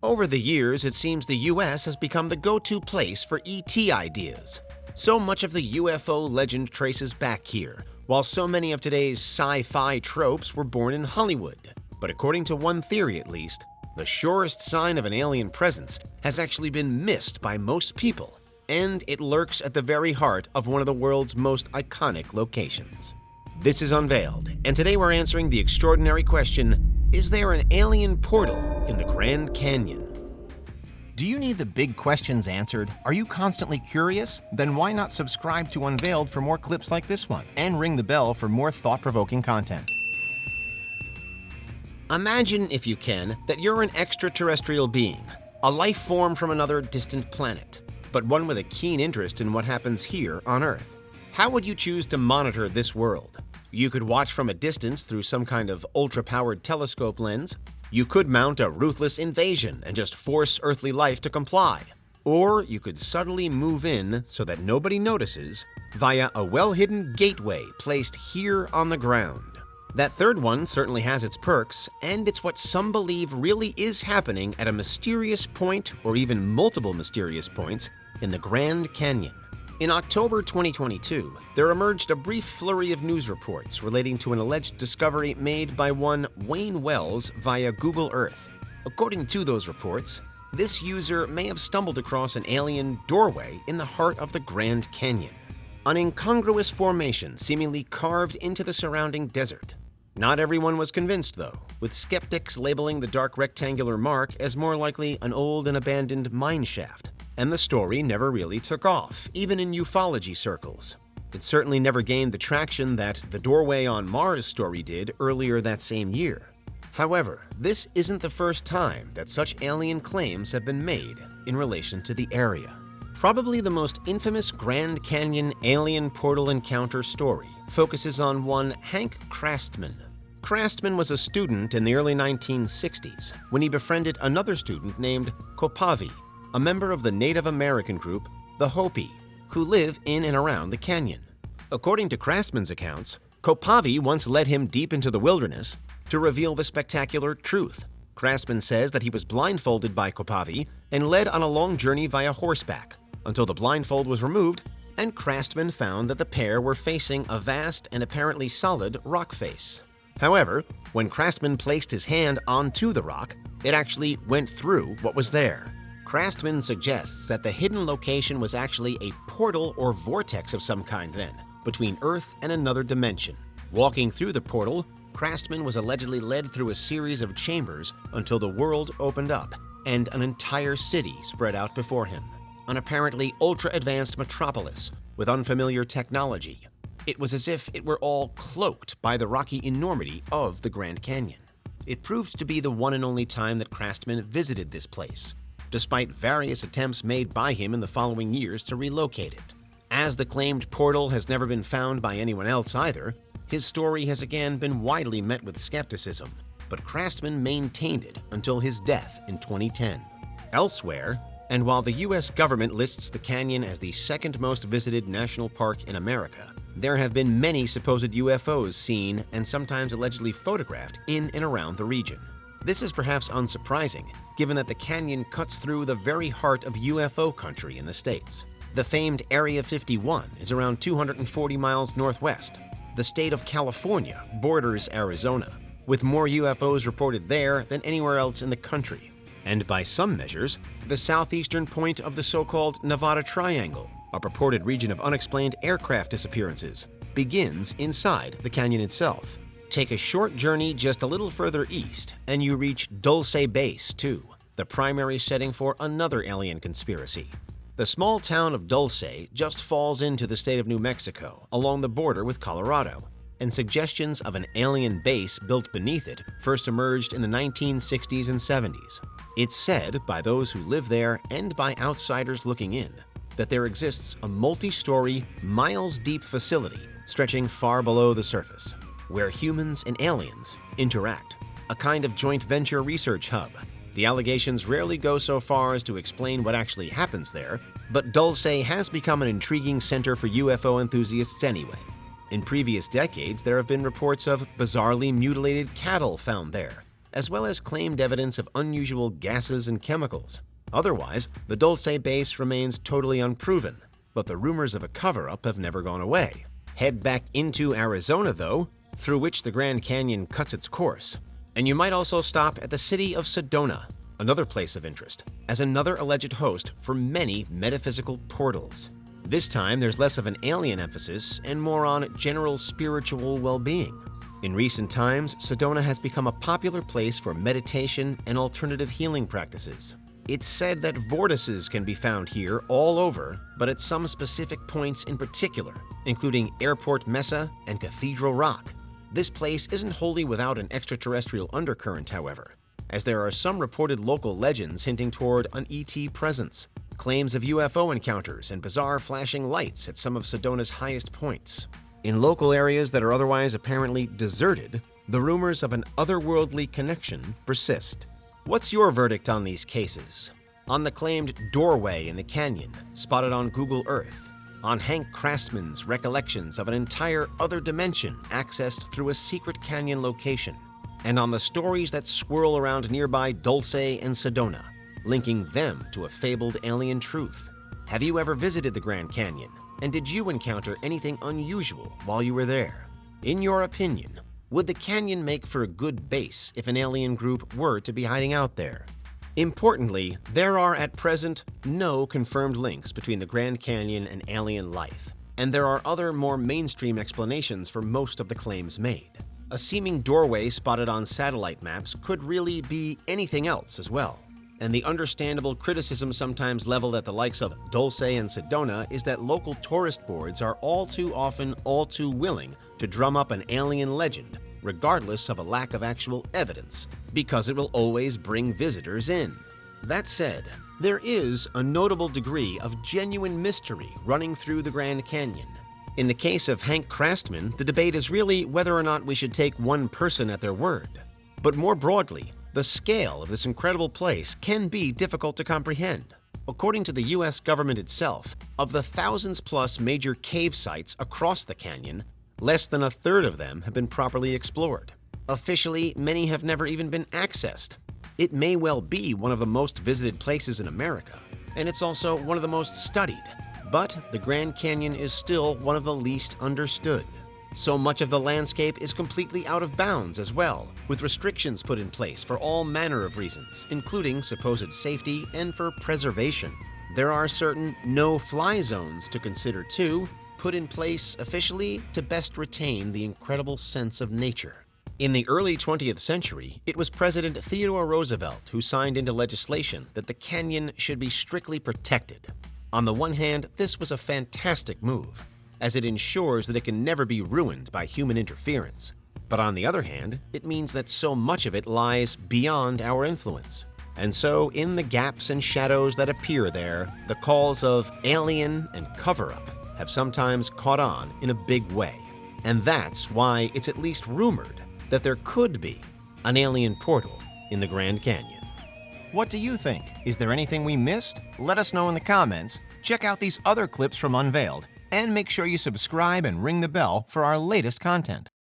Over the years, it seems the US has become the go-to place for ET ideas. So much of the UFO legend traces back here, while so many of today's sci-fi tropes were born in Hollywood. But according to one theory at least, the surest sign of an alien presence has actually been missed by most people, and it lurks at the very heart of one of the world's most iconic locations. This is Unveiled, and today we're answering the extraordinary question, is there an alien portal in the Grand Canyon? Do you need the big questions answered? Are you constantly curious? Then why not subscribe to Unveiled for more clips like this one, and ring the bell for more thought-provoking content. Imagine, if you can, that you're an extraterrestrial being, a life form from another distant planet, but one with a keen interest in what happens here on Earth. How would you choose to monitor this world? You could watch from a distance through some kind of ultra-powered telescope lens. You could mount a ruthless invasion and just force earthly life to comply. Or you could subtly move in so that nobody notices via a well-hidden gateway placed here on the ground. That third one certainly has its perks, and it's what some believe really is happening at a mysterious point, or even multiple mysterious points, in the Grand Canyon. In October 2022, there emerged a brief flurry of news reports relating to an alleged discovery made by one Wayne Wells via Google Earth. According to those reports, this user may have stumbled across an alien doorway in the heart of the Grand Canyon, an incongruous formation seemingly carved into the surrounding desert. Not everyone was convinced, though, with skeptics labeling the dark rectangular mark as more likely an old and abandoned mine shaft. And the story never really took off, even in ufology circles. It certainly never gained the traction that the Doorway on Mars story did earlier that same year. However, this isn't the first time that such alien claims have been made in relation to the area. Probably the most infamous Grand Canyon alien portal encounter story focuses on one Hank Krastman. Krastman was a student in the early 1960s when he befriended another student named Kopavi, a member of the Native American group, the Hopi, who live in and around the canyon. According to Krastman's accounts, Kopavi once led him deep into the wilderness to reveal the spectacular truth. Krastman says that he was blindfolded by Kopavi and led on a long journey via horseback until the blindfold was removed and Krastman found that the pair were facing a vast and apparently solid rock face. However, when Krastman placed his hand onto the rock, it actually went through what was there. Krastman suggests that the hidden location was actually a portal or vortex of some kind then, between Earth and another dimension. Walking through the portal, Krastman was allegedly led through a series of chambers until the world opened up and an entire city spread out before him. An apparently ultra-advanced metropolis with unfamiliar technology. It was as if it were all cloaked by the rocky enormity of the Grand Canyon. It proved to be the one and only time that Krastman visited this place, despite various attempts made by him in the following years to relocate it. As the claimed portal has never been found by anyone else either, his story has again been widely met with skepticism, but Krastman maintained it until his death in 2010. Elsewhere, and while the US government lists the canyon as the second most visited national park in America, there have been many supposed UFOs seen and sometimes allegedly photographed in and around the region. This is perhaps unsurprising, given that the canyon cuts through the very heart of UFO country in the States. The famed Area 51 is around 240 miles northwest. The state of California borders Arizona, with more UFOs reported there than anywhere else in the country. And by some measures, the southeastern point of the so-called Nevada Triangle, a purported region of unexplained aircraft disappearances, begins inside the canyon itself. Take a short journey just a little further east, and you reach Dulce Base, too, the primary setting for another alien conspiracy. The small town of Dulce just falls into the state of New Mexico, along the border with Colorado, and suggestions of an alien base built beneath it first emerged in the 1960s and 70s. It's said by those who live there and by outsiders looking in that there exists a multi-story, miles-deep facility stretching far below the surface, where humans and aliens interact, a kind of joint venture research hub. The allegations rarely go so far as to explain what actually happens there, but Dulce has become an intriguing center for UFO enthusiasts anyway. In previous decades, there have been reports of bizarrely mutilated cattle found there, as well as claimed evidence of unusual gases and chemicals. Otherwise, the Dulce base remains totally unproven, but the rumors of a cover-up have never gone away. Head back into Arizona, though, through which the Grand Canyon cuts its course. And you might also stop at the city of Sedona, another place of interest, as another alleged host for many metaphysical portals. This time, there's less of an alien emphasis and more on general spiritual well-being. In recent times, Sedona has become a popular place for meditation and alternative healing practices. It's said that vortices can be found here all over, but at some specific points in particular, including Airport Mesa and Cathedral Rock. This place isn't wholly without an extraterrestrial undercurrent, however, as there are some reported local legends hinting toward an ET presence, claims of UFO encounters and bizarre flashing lights at some of Sedona's highest points. In local areas that are otherwise apparently deserted, the rumors of an otherworldly connection persist. What's your verdict on these cases? On the claimed doorway in the canyon, spotted on Google Earth? On Hank Krastman's recollections of an entire other dimension accessed through a secret canyon location? And on the stories that swirl around nearby Dulce and Sedona, linking them to a fabled alien truth? Have you ever visited the Grand Canyon? And did you encounter anything unusual while you were there? In your opinion, would the canyon make for a good base if an alien group were to be hiding out there? Importantly, there are at present no confirmed links between the Grand Canyon and alien life, and there are other more mainstream explanations for most of the claims made. A seeming doorway spotted on satellite maps could really be anything else as well. And the understandable criticism sometimes leveled at the likes of Dulce and Sedona is that local tourist boards are all too often all too willing to drum up an alien legend, regardless of a lack of actual evidence, because it will always bring visitors in. That said, there is a notable degree of genuine mystery running through the Grand Canyon. In the case of Hank Krastman, the debate is really whether or not we should take one person at their word. But more broadly, the scale of this incredible place can be difficult to comprehend. According to the US government itself, of the thousands-plus major cave sites across the canyon, less than a third of them have been properly explored. Officially, many have never even been accessed. It may well be one of the most visited places in America, and it's also one of the most studied. But the Grand Canyon is still one of the least understood. So much of the landscape is completely out of bounds as well, with restrictions put in place for all manner of reasons, including supposed safety and for preservation. There are certain no-fly zones to consider too, put in place officially to best retain the incredible sense of nature. In the early 20th century, it was President Theodore Roosevelt who signed into legislation that the canyon should be strictly protected. On the one hand, this was a fantastic move, as it ensures that it can never be ruined by human interference. But on the other hand, it means that so much of it lies beyond our influence. And so, in the gaps and shadows that appear there, the calls of alien and cover-up have sometimes caught on in a big way. And that's why it's at least rumored that there could be an alien portal in the Grand Canyon. What do you think? Is there anything we missed? Let us know in the comments. Check out these other clips from Unveiled, and make sure you subscribe and ring the bell for our latest content.